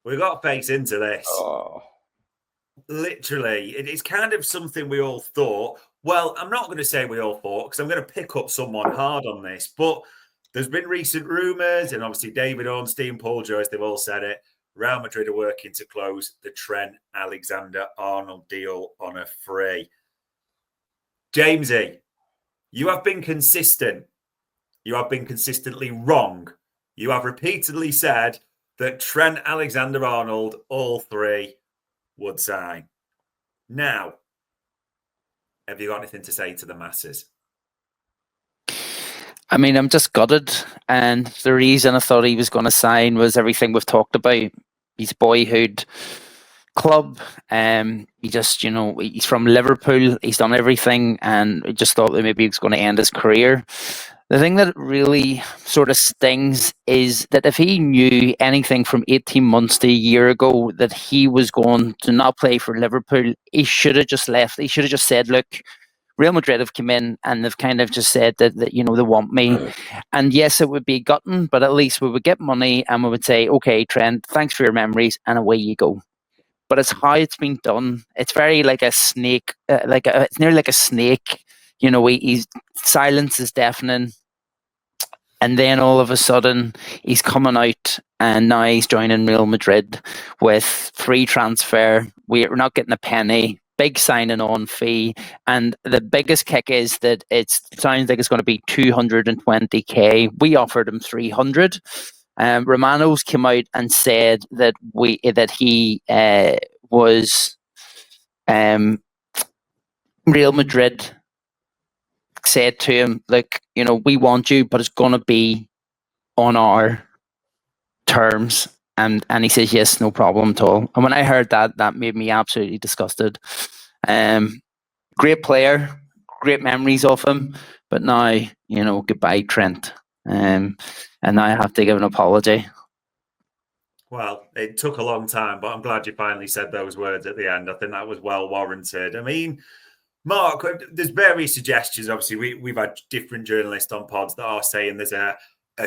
We've got to face into this. Oh. Literally, it's kind of something we all thought. Well, I'm not going to say we all thought because I'm going to pick up someone hard on this, but there's been recent rumours, and obviously David Ornstein, Paul Joyce, they've all said it. Real Madrid are working to close the Trent Alexander-Arnold deal on a free. Jamesy, you have been consistent. You have been consistently wrong. You have repeatedly said that Trent Alexander-Arnold, all three, would sign. Now, have you got anything to say to the masses? I mean, I'm just gutted. And the reason I thought he was going to sign was everything we've talked about. His boyhood club. He just, he's from Liverpool. He's done everything. And I just thought that maybe he was going to end his career. The thing that really sort of stings is that if he knew anything from 18 months to a year ago that he was going to not play for Liverpool, he should have just left. He should have just said, look, Real Madrid have come in and they've kind of just said that they want me. And yes, it would be gutting, but at least we would get money and we would say, okay, Trent, thanks for your memories, and away you go. But it's how it's been done. It's very like a snake, it's nearly like a snake. He's silence is deafening. And then all of a sudden, he's coming out and now he's joining Real Madrid with free transfer. We're not getting a penny, big signing on fee. And the biggest kick is that it sounds like it's going to be 220k. We offered him 300. Romanos came out and said that he was Real Madrid said to him, look, we want you, but it's going to be on our terms. And he says, yes, no problem at all. And when I heard that, that made me absolutely disgusted. Great player, great memories of him. But now, goodbye, Trent. And now I have to give an apology. Well, it took a long time, but I'm glad you finally said those words at the end. I think that was well warranted. I mean, Mark, there's various suggestions. Obviously, we've had different journalists on pods that are saying there's a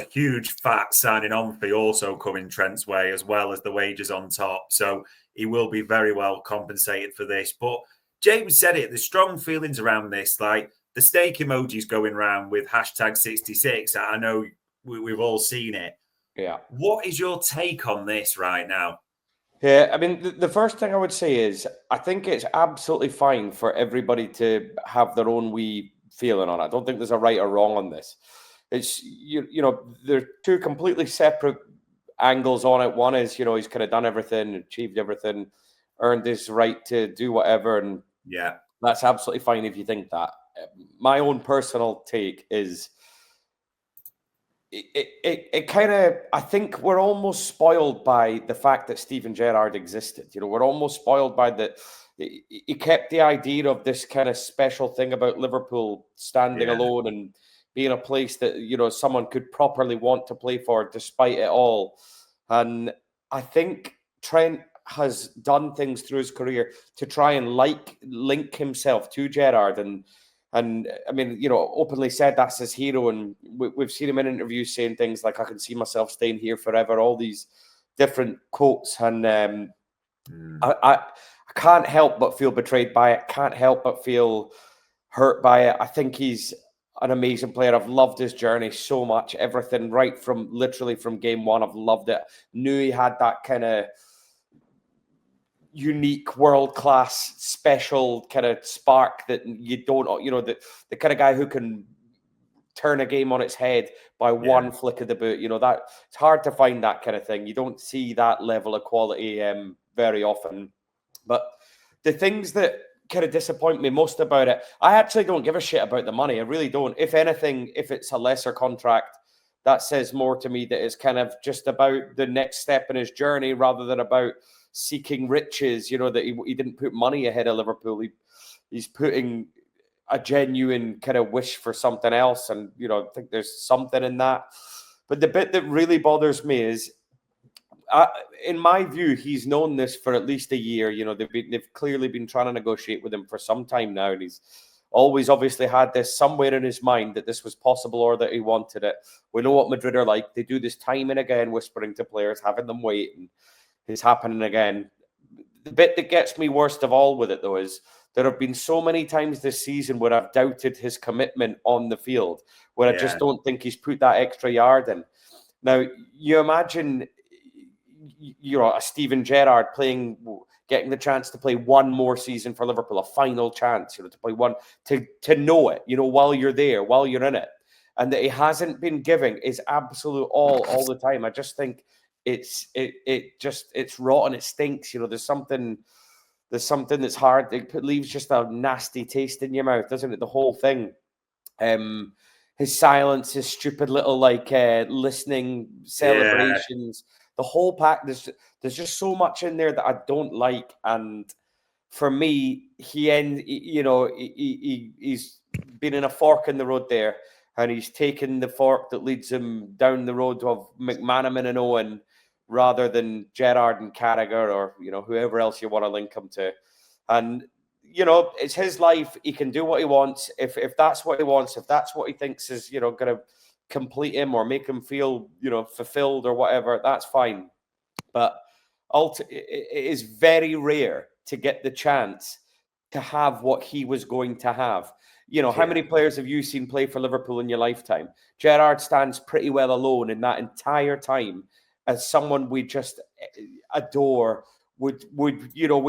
huge fat signing on fee also coming Trent's way, as well as the wages on top. So he will be very well compensated for this. But James said it, there's strong feelings around this. Like the steak emojis going around with hashtag 66. I know we've all seen it. Yeah. What is your take on this right now? Yeah, I mean, the first thing I would say is I think it's absolutely fine for everybody to have their own wee feeling on it. I don't think there's a right or wrong on this. It's, there are two completely separate angles on it. One is, he's kind of done everything, achieved everything, earned his right to do whatever. And yeah, that's absolutely fine if you think that. My own personal take is it kind of, I think we're almost spoiled by the fact that Steven Gerrard existed. We're almost spoiled by that. He kept the idea of this kind of special thing about Liverpool standing alone and being a place that, someone could properly want to play for despite it all. And I think Trent has done things through his career to try and link himself to Gerrard and I mean, openly said that's his hero. And we've seen him in interviews saying things like, I can see myself staying here forever, all these different quotes. And I can't help but feel betrayed by it. Can't help but feel hurt by it. I think he's an amazing player. I've loved his journey so much. Everything literally from game one. I've loved it. Knew he had that kind of unique, world-class, special kind of spark that you don't, the kind of guy who can turn a game on its head by one flick of the boot. That it's hard to find that kind of thing. You don't see that level of quality very often. But the things that kind of disappoint me most about it, I actually don't give a shit about the money. I really don't. If anything, if it's a lesser contract, that says more to me that it's kind of just about the next step in his journey rather than about seeking riches, that he didn't put money ahead of Liverpool. He's putting a genuine kind of wish for something else. And, I think there's something in that. But the bit that really bothers me is, in my view, he's known this for at least a year. They've clearly been trying to negotiate with him for some time now. And he's always obviously had this somewhere in his mind that this was possible or that he wanted it. We know what Madrid are like. They do this time and again, whispering to players, having them wait. And is happening again. The bit that gets me worst of all with it, though, is there have been so many times this season where I've doubted his commitment on the field, where I just don't think he's put that extra yard in. Now, you imagine, a Steven Gerrard getting the chance to play one more season for Liverpool, a final chance, to play one, to know it, while you're there, while you're in it, and that he hasn't been giving his absolute all the time. I just think it's rotten. It stinks. There's something that's hard. It leaves just a nasty taste in your mouth, doesn't it? The whole thing. His silence, his stupid little listening celebrations, the whole pack. There's just so much in there that I don't like. And for me, he's been in a fork in the road there, and he's taken the fork that leads him down the road of McManaman and Owen, rather than Gerrard and Carragher, or whoever else you want to link him to. And it's his life. He can do what he wants. If that's what he wants, if that's what he thinks is going to complete him or make him feel fulfilled or whatever, that's fine. But it is very rare to get the chance to have what he was going to have. How many players have you seen play for Liverpool in your lifetime? Gerrard stands pretty well alone in that entire time as someone we just adore. We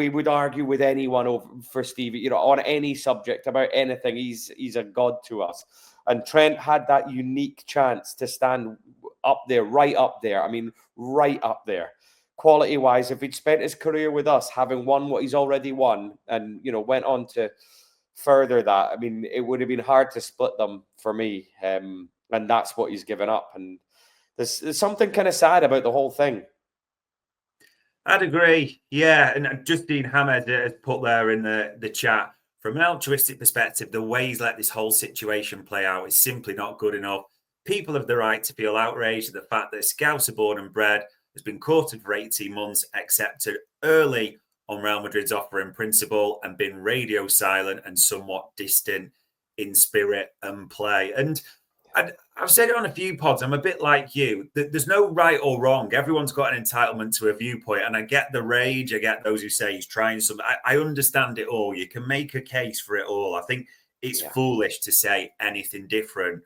would argue with anyone over for Stevie, on any subject about anything. He's a god to us. And Trent had that unique chance to stand up there, right up there. I mean, right up there. Quality-wise, if he'd spent his career with us, having won what he's already won, and went on to further that, I mean, it would have been hard to split them for me. And that's what he's given up. And there's something kind of sad about the whole thing. I'd agree. Yeah. And Justine Hamed has put there in the chat, from an altruistic perspective, the way he's let this whole situation play out is simply not good enough. People have the right to feel outraged at the fact that a Scouser born and bred has been courted for 18 months, accepted early on Real Madrid's offer in principle, and been radio silent and somewhat distant in spirit and play. And I've said it on a few pods, I'm a bit like you. There's no right or wrong. Everyone's got an entitlement to a viewpoint. And I get the rage. I get those who say he's trying something. I understand it all. You can make a case for it all. I think it's foolish to say anything different.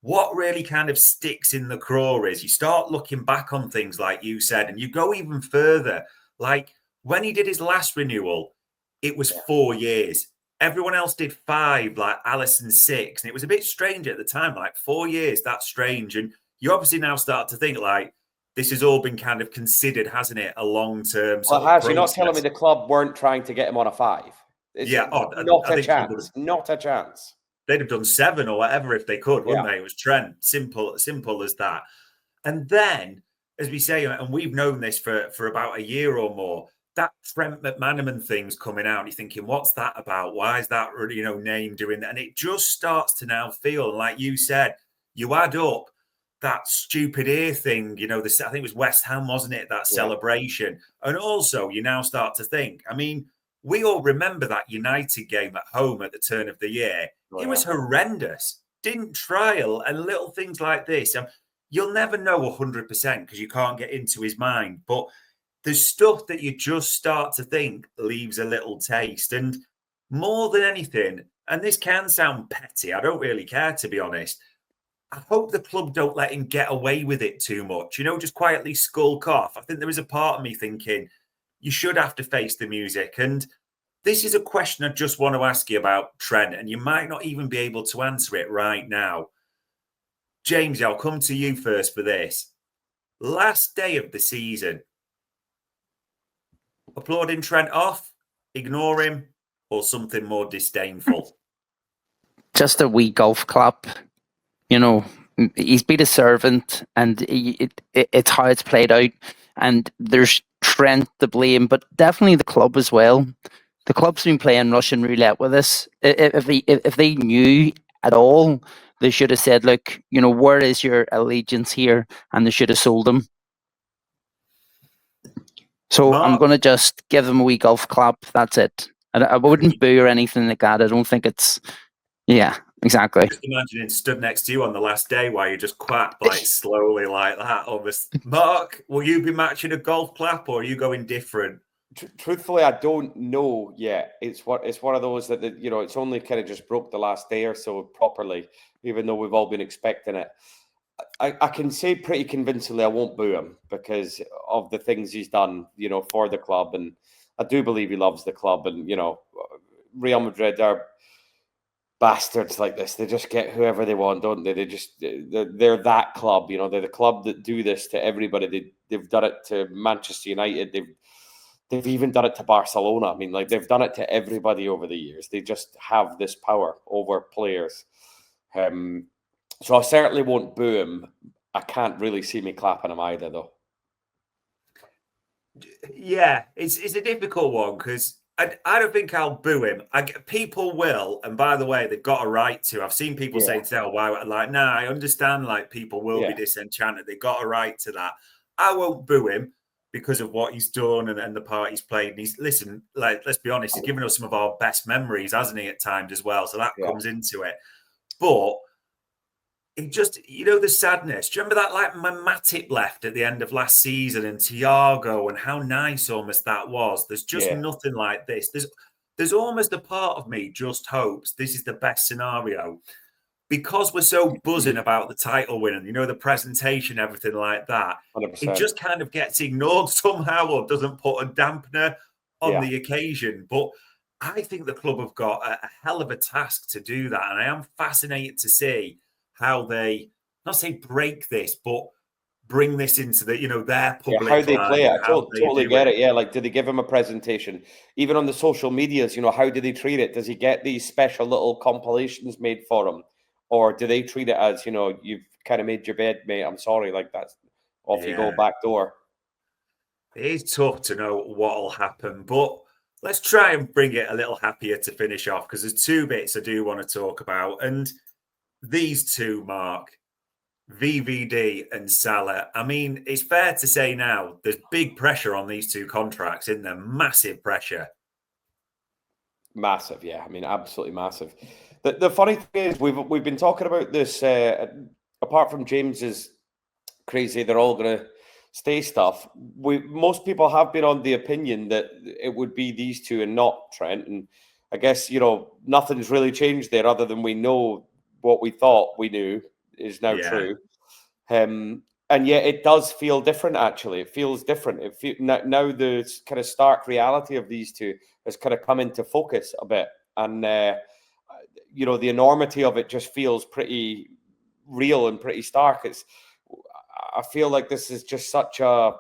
What really kind of sticks in the craw is you start looking back on things like you said, and you go even further. Like when he did his last renewal, it was 4 years. Everyone else did 5, like Alisson 6. And it was a bit strange at the time, like 4 years, that's strange. And you obviously now start to think like this has all been kind of considered, hasn't it? A long-term Well, Has, you're not telling me the club weren't trying to get him on a 5. Not a chance. Not a chance. They'd have done 7 or whatever if they could, wouldn't they? It was Trent. Simple as that. And then, as we say, and we've known this for about a year or more, that Trent McManaman thing's coming out. You're thinking, what's that about? Why is that, name doing that? And it just starts to now feel, like you said, you add up that stupid ear thing, I think it was West Ham, wasn't it? That celebration. And also, you now start to think, I mean, we all remember that United game at home at the turn of the year. It was horrendous. Didn't trial and little things like this. You'll never know 100% because you can't get into his mind. But there's stuff that you just start to think leaves a little taste. And more than anything, and this can sound petty, I don't really care, to be honest, I hope the club don't let him get away with it too much, just quietly skulk off. I think there is a part of me thinking you should have to face the music. And this is a question I just want to ask you about Trent, and you might not even be able to answer it right now. James, I'll come to you first for this. Last day of the season, applauding Trent off, ignore him, or something more disdainful? Just a wee golf clap. He's been a servant, and it's how it's played out. And there's Trent to blame, but definitely the club as well. The club's been playing Russian roulette with us. If they knew at all, they should have said, look, where is your allegiance here? And they should have sold him. So Mark, I'm going to just give them a wee golf clap. That's it. I wouldn't boo or anything like that. I don't think it's, Exactly. Just imagining stood next to you on the last day while you just clap like slowly like that. Mark, will you be matching a golf clap or are you going different? Truthfully, I don't know yet. It's one of those that it's only kind of just broke the last day or so properly, even though we've all been expecting it. I can say pretty convincingly I won't boo him because of the things he's done, for the club, and I do believe he loves the club. And Real Madrid are bastards like this. They just get whoever they want, don't they? They're that club. They're the club that do this to everybody. They've done it to Manchester United. They've even done it to Barcelona. I mean, like, they've done it to everybody over the years. They just have this power over players. So I certainly won't boo him. I can't really see me clapping him either, though. Yeah, it's a difficult one because I don't think I'll boo him. People will, and by the way, they've got a right to. I've seen people say to, why? Like, nah, I understand. Like, people will be disenchanted. They got a right to that. I won't boo him because of what he's done and the part he's played. And let's be honest, he's given us some of our best memories, hasn't he, at times as well? So that comes into it. But it just, the sadness. Do you remember that, like, Matip left at the end of last season and Thiago and how nice almost that was? There's just nothing like this. There's almost a part of me just hopes this is the best scenario. Because we're so buzzing about the title win and, the presentation, everything like that, 100%. It just kind of gets ignored somehow or doesn't put a dampener on the occasion. But I think the club have got a hell of a task to do that. And I am fascinated to see how they, not say break this, but bring this into the, their public how they play it. I totally get it. Yeah, like, do they give him a presentation? Even on the social medias, how do they treat it? Does he get these special little compilations made for him? Or do they treat it as, you've kind of made your bed, mate, I'm sorry, like, that's off you go, back door? It is tough to know what'll happen, but let's try and bring it a little happier to finish off because there's two bits I do want to talk about. And these two, Mark, VVD and Salah. I mean, it's fair to say now there's big pressure on these two contracts, isn't there? Massive pressure. Massive, yeah. I mean, absolutely massive. The funny thing is, we've been talking about this. Apart from James's crazy, they're all going to stay stuff. Most people have been on the opinion that it would be these two and not Trent. And I guess nothing's really changed there, other than we know what we thought we knew is now true. And yet it does feel different. Actually, it feels different. Now the kind of stark reality of these two has kind of come into focus a bit, and the enormity of it just feels pretty real and pretty stark. I feel like this is just such a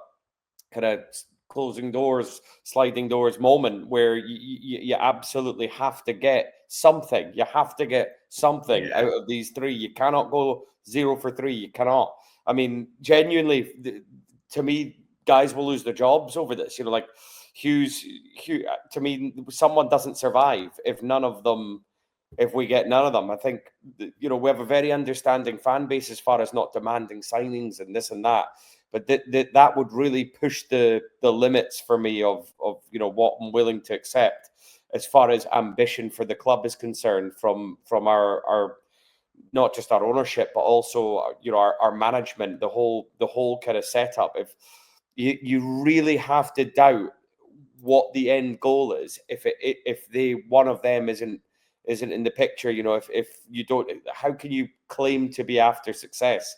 kind of closing doors, sliding doors moment where you absolutely have to get something. You have to get something out of these three. You cannot go 0 for 3. You cannot. I mean, genuinely, to me, guys will lose their jobs over this. Like Hughes, to me, someone doesn't survive if we get none of them. I think, we have a very understanding fan base as far as not demanding signings and this and that. But that would really push the limits for me of what I'm willing to accept as far as ambition for the club is concerned from our not just our ownership, but also our management, the whole kind of setup. If you really have to doubt what the end goal is, if one of them isn't in the picture, if you don't, how can you claim to be after success?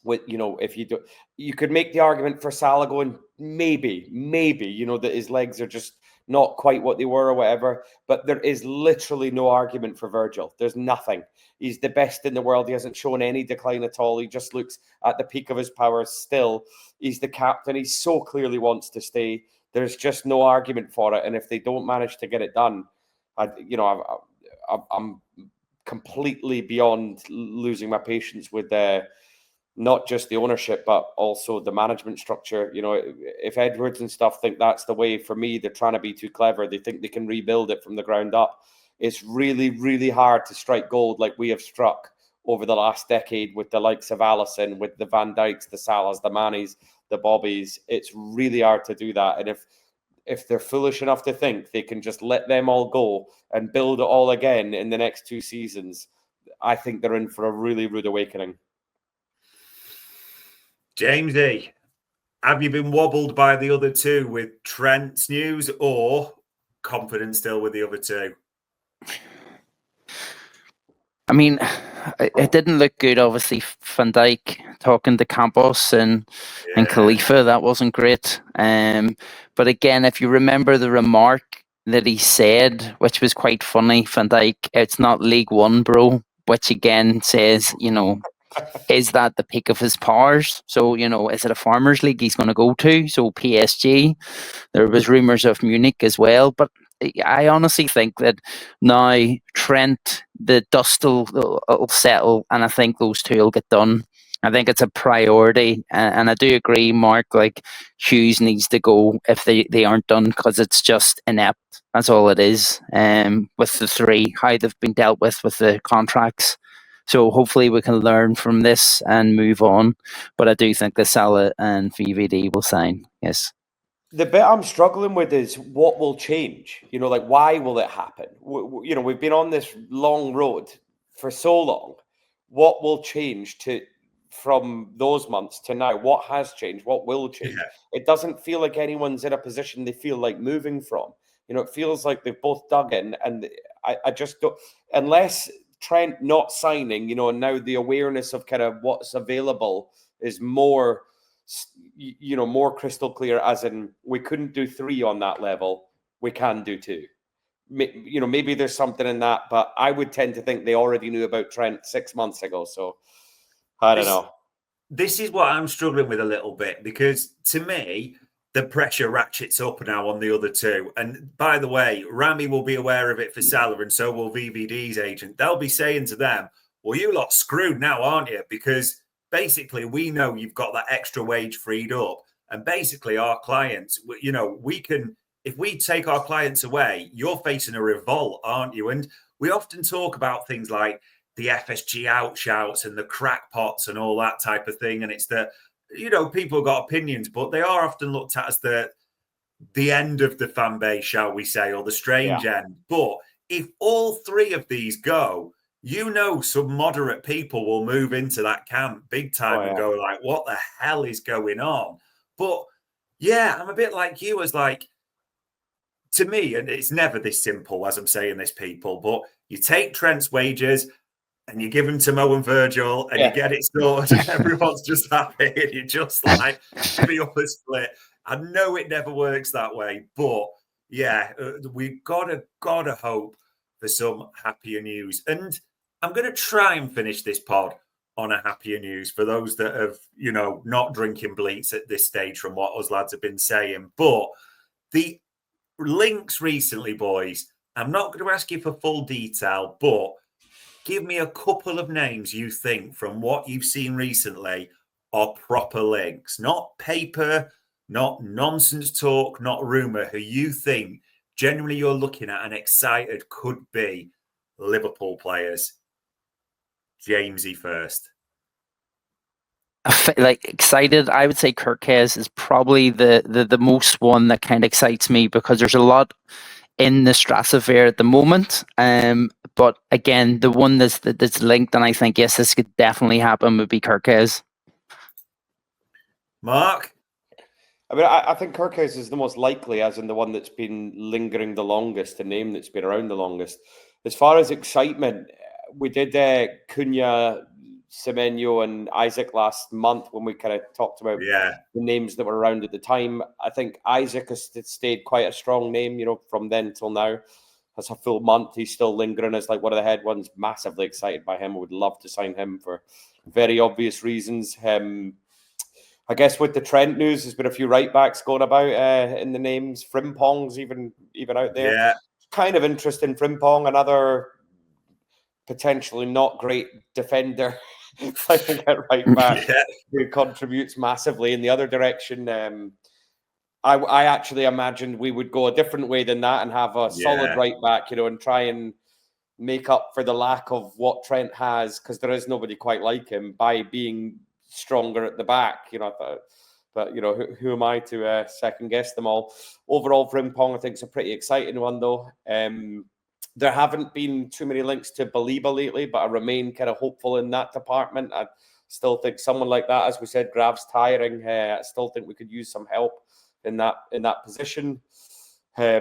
With if you do, you could make the argument for Salah going maybe that his legs are just not quite what they were or whatever, but there is literally no argument for Virgil. There's nothing. He's the best in the world. He hasn't shown any decline at all. He just looks at the peak of his powers still. He's the captain. He so clearly wants to stay. There's just no argument for it. And if they don't manage to get it done, I'm completely beyond losing my patience with not just the ownership, but also the management structure. If Edwards and stuff think that's the way, for me, they're trying to be too clever. They think they can rebuild it from the ground up. It's really, really hard to strike gold like we have struck over the last decade with the likes of Alisson, with the Van Dijks, the Salahs, the Manes, the Bobbies. It's really hard to do that. And if they're foolish enough to think they can just let them all go and build it all again in the next 2 seasons, I think they're in for a really rude awakening. Jamesy, have you been wobbled by the other two with Trent's news, or confident still with the other two? I mean, it didn't look good, obviously, Van Dijk talking to Campos and Khalifa. That wasn't great. But again, if you remember the remark that he said, which was quite funny, Van Dijk, it's not League One, bro, which again says, is that the peak of his powers? So, is it a Farmers League he's going to go to? So PSG, there was rumours of Munich as well. But I honestly think that now Trent, the dust will settle, and I think those two will get done. I think it's a priority, and I do agree, Mark, like Hughes needs to go if they aren't done, because it's just inept. That's all it is. With the three, how they've been dealt with the contracts. So hopefully we can learn from this and move on. But I do think that Salah and VVD will sign, yes. The bit I'm struggling with is what will change. Like, why will it happen? We've been on this long road for so long. What will change from those months to now? What has changed? What will change? Yeah. It doesn't feel like anyone's in a position they feel like moving from. It feels like they've both dug in, and I just don't, unless Trent not signing, and now the awareness of kind of what's available is more, more crystal clear, as in we couldn't do 3 on that level, we can do 2. Maybe there's something in that, but I would tend to think they already knew about Trent 6 months ago. So I don't know. This is what I'm struggling with a little bit, because to me, the pressure ratchets up now on the other two. And by the way, Rami will be aware of it for Salah, and so will VVD's agent. They'll be saying to them, well, you lot screwed now, aren't you? Because basically we know you've got that extra wage freed up. And basically our clients, we can, if we take our clients away, you're facing a revolt, aren't you? And we often talk about things like the FSG outshouts and the crackpots and all that type of thing. And it's people have got opinions, but they are often looked at as the end of the fan base, shall we say, or the strange end. But if all 3 of these go, some moderate people will move into that camp big time and go like, what the hell is going on? But yeah, I'm a bit like you, as like, to me, and it's never this simple as I'm saying this, people, but you take Trent's wages and you give them to Mo and Virgil, and you get it sorted, and everyone's just happy, and you're just like, be up a split. I know it never works that way, but yeah, we've got to hope for some happier news. And I'm going to try and finish this pod on a happier news for those that have, not drinking bleats at this stage from what us lads have been saying. But the links recently, boys, I'm not going to ask you for full detail, but give me a couple of names you think from what you've seen recently are proper links, not paper, not nonsense talk, not rumor, who you think generally you're looking at and excited could be Liverpool players. Jamesy first. Like, excited, I would say Kirkes is probably the most one that kind of excites me, because there's a lot in the stratosphere at the moment. But again, the one that's linked, and I think, yes, this could definitely happen, would be Kirkes. Mark? I mean, I think Kirkes is the most likely, as in the one that's been lingering the longest, the name that's been around the longest. As far as excitement, we did Cunha, Semenyo and Isaac last month when we kind of talked about the names that were around at the time. I think Isaac has stayed quite a strong name, from then till now. That's a full month. He's still lingering as like one of the head ones. Massively excited by him. I would love to sign him for very obvious reasons. I guess with the Trent news, there's been a few right backs going about in the names. Frimpong's even out there. Yeah. Kind of interesting. Frimpong, another potentially not great defender, playing at right back, who contributes massively in the other direction. I actually imagined we would go a different way than that and have a solid right back, and try and make up for the lack of what Trent has, because there is nobody quite like him, by being stronger at the back. But who am I to second guess them all? Overall, Frimpong, I think, is a pretty exciting one, though. There haven't been too many links to Baliba lately, but I remain kind of hopeful in that department. I still think someone like that, as we said, Grav's tiring. I still think we could use some help in that position. A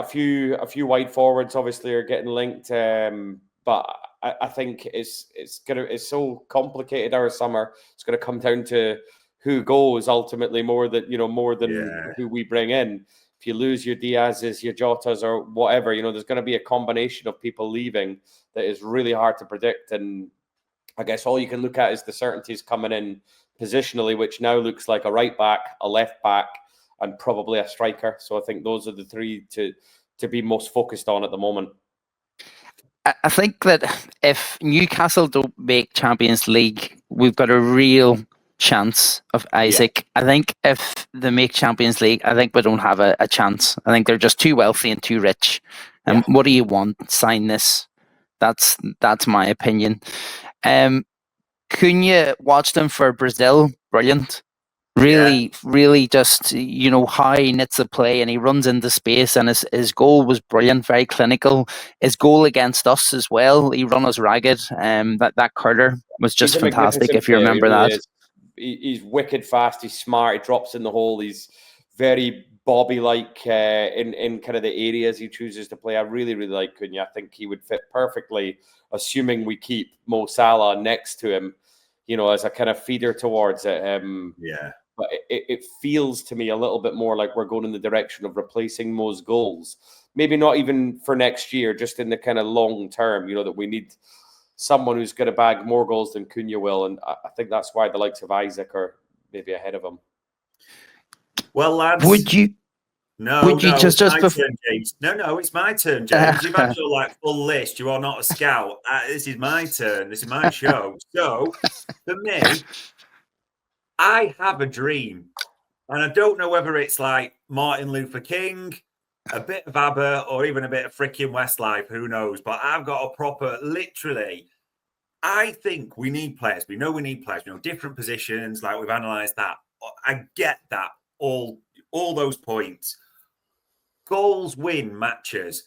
few wide forwards obviously are getting linked, but I think it's so complicated our summer. It's going to come down to who goes ultimately more than who we bring in. If you lose your Diaz's, your Jotas, or whatever, there's going to be a combination of people leaving that is really hard to predict. And I guess all you can look at is the certainties coming in positionally, which now looks like a right back, a left back, and probably a striker. So I think those are the three to be most focused on at the moment. I think that if Newcastle don't make Champions League, we've got a real chance of Isaac. I think if they make Champions League, I think we don't have a chance. I think they're just too wealthy and too rich. And what do you want? Sign this. That's my opinion. Cunha, watched him for Brazil. Brilliant. Really just, how he knits the play and he runs into space, and his goal was brilliant, very clinical. His goal against us as well, he run us ragged. That curler was just fantastic, if you remember that. He's wicked fast, he's smart, he drops in the hole, he's very Bobby-like in kind of the areas he chooses to play. I really, really like Cunha. I think he would fit perfectly, assuming we keep Mo Salah next to him, as a kind of feeder towards it. But it feels to me a little bit more like we're going in the direction of replacing Mo's goals. Maybe not even for next year, just in the kind of long term, that we need someone who's going to bag more goals than Cunha will. And I think that's why the likes of Isaac are maybe ahead of him. Well, lads. Would you just my turn, James. No, it's my turn, James. You've had your full list. You are not a scout. This is my turn. This is my show. So, for me, I have a dream, and I don't know whether it's like Martin Luther King, a bit of ABBA, or even a bit of freaking Westlife, who knows? But I've got a proper, literally, I think we need players. We know we need players. We know different positions, like we've analysed that. I get that, all those points. Goals win matches.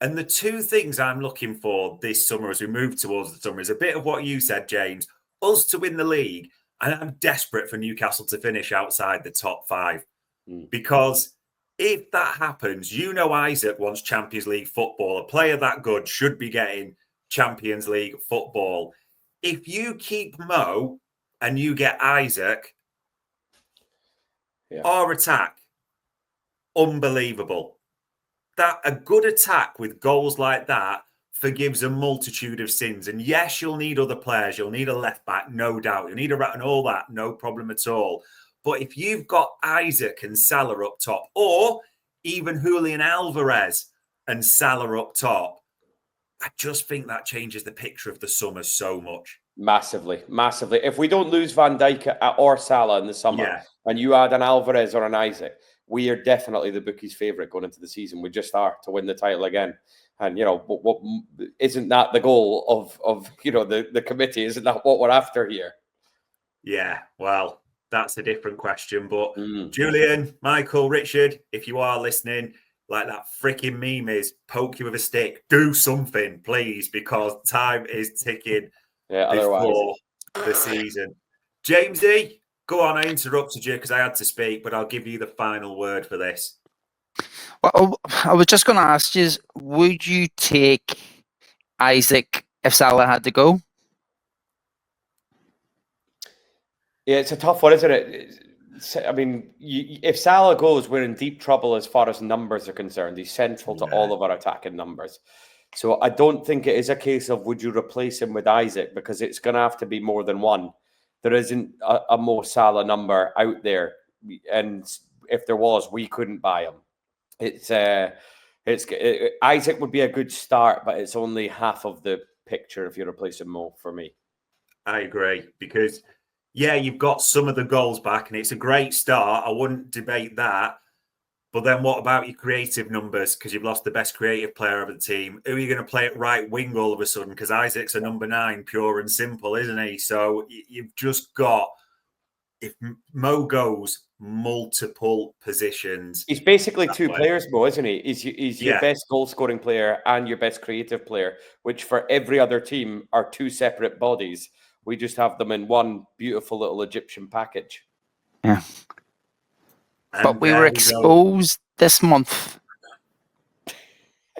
And the two things I'm looking for this summer as we move towards the summer is a bit of what you said, James, us to win the league. And I'm desperate for Newcastle to finish outside the top 5. Because if that happens, Isaac wants Champions League football. A player that good should be getting Champions League football. If you keep Mo and you get Isaac, our attack, unbelievable. That a good attack with goals like that forgives a multitude of sins. And yes, you'll need other players. You'll need a left back, no doubt. You'll need a rat and all that, no problem at all. But if you've got Isaac and Salah up top, or even Julian Alvarez and Salah up top, I just think that changes the picture of the summer so much. Massively. If we don't lose Van Dijk or Salah in the summer, and you add an Alvarez or an Isaac, we are definitely the bookies' favourite going into the season. We just are to win the title again. And, what isn't that the goal of the committee? Isn't that what we're after here? Yeah, well, that's a different question. But Julian, Michael, Richard, if you are listening, like that freaking meme is, poke you with a stick. Do something, please, because time is ticking before the season. Jamesy, go on. I interrupted you because I had to speak, but I'll give you the final word for this. Well, I was just going to ask you, would you take Isaac if Salah had to go? Yeah, it's a tough one, isn't it? I mean, if Salah goes, we're in deep trouble as far as numbers are concerned. He's central to all of our attacking numbers. So I don't think it is a case of would you replace him with Isaac, because it's going to have to be more than one. There isn't a Mo Salah number out there. And if there was, we couldn't buy him. Isaac would be a good start, but it's only half of the picture if you're replacing Mo for me. I agree, because you've got some of the goals back and it's a great start. I wouldn't debate that. But then what about your creative numbers? Because you've lost the best creative player of the team. Who are you going to play at right wing all of a sudden? Because Isaac's a number 9, pure and simple, isn't he? So you've just got if Mo goes multiple positions, He's basically that two way. players, Mo, isn't he? He's your Yeah. best goal-scoring player and your best creative player, which for every other team are two separate bodies. We just have them in one beautiful little Egyptian package. Yeah. And But we there were go. exposed this month.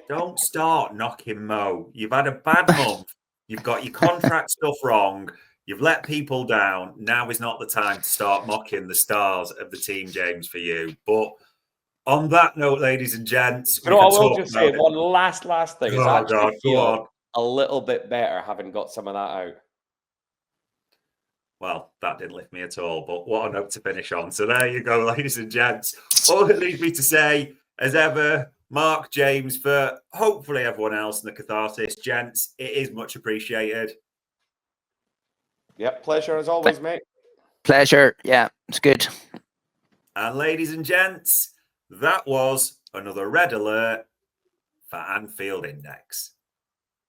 Don't start knocking Mo. You've had a bad month. You've got your contract stuff wrong. You've let people down. Now is not the time to start mocking the stars of the team, James, for you. But on that note, ladies and gents, You know, I will just say one last thing. It's Oh, actually God, go on. feel a little bit better having got some of that out. Well, that didn't lift me at all, but what a note to finish on. So there you go, ladies and gents. All it leaves me to say, as ever, Mark, James, for hopefully everyone else in the Catharsis, gents, it is much appreciated. Yep, pleasure as always, mate. Pleasure. Yeah, it's good. And ladies and gents, that was another red alert for Anfield Index.